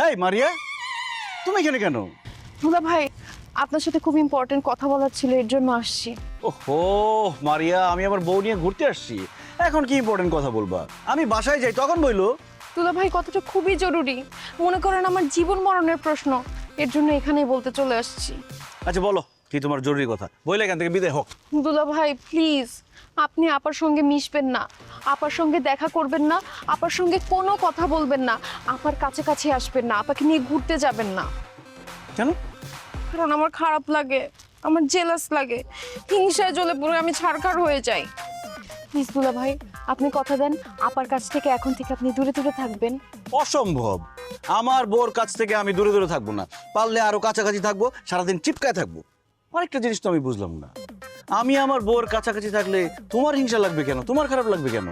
এই মারিয়া, তুমি এখানে কেন? দুলা ভাই, আপনার সাথে খুব ইম্পর্টেন্ট কথা বলার ছিল, এর জন্য আসছি। ওহো মারিয়া, আমি আমার বউ নিয়ে ঘুরতে আসছি। এখন কি ইম্পর্টেন্ট কথা বলবা? আমি বাসায় যাই তখন বইলো। দুলা ভাই, কথাটা খুবই জরুরি, মনে করেন আমার জীবন মরণের প্রশ্ন, এর জন্য এখানেই বলতে চলে আসছি। আচ্ছা বলো, কি তোমার জরুরি কথা? বইলে এখান থেকে বিদায় হোক। দুলা ভাই প্লিজ, আপনি আপার সঙ্গে মিশবেন না, আপার সঙ্গে দেখা করবেন না, আপার সঙ্গে কোনো কথা বলবেন না, আপার কাছাকাছি আসবেন না, আপাকে নিয়ে ঘুরতে যাবেন না। কেন? কারণ আমার খারাপ লাগে, আমার জেলাস লাগে, হিংসায় জ্বলে পুরো আমি ছাড়খাড় হয়ে যাই। প্লিজ দুলা ভাই, আপনি কথা দেন আপার কাছ থেকে এখন থেকে আপনি দূরে দূরে থাকবেন। অসম্ভব, আমার বউর কাছ থেকে আমি দূরে দূরে থাকবো না, পারলে আরো কাছাকাছি থাকবো, সারাদিন চিপকায় থাকবো। আরেকটা জিনিস তো আমি বুঝলাম না, আমি আমার বউর কাছাকাছি থাকলে তোমার হিংসা লাগবে কেন, তোমার খারাপ লাগবে কেন?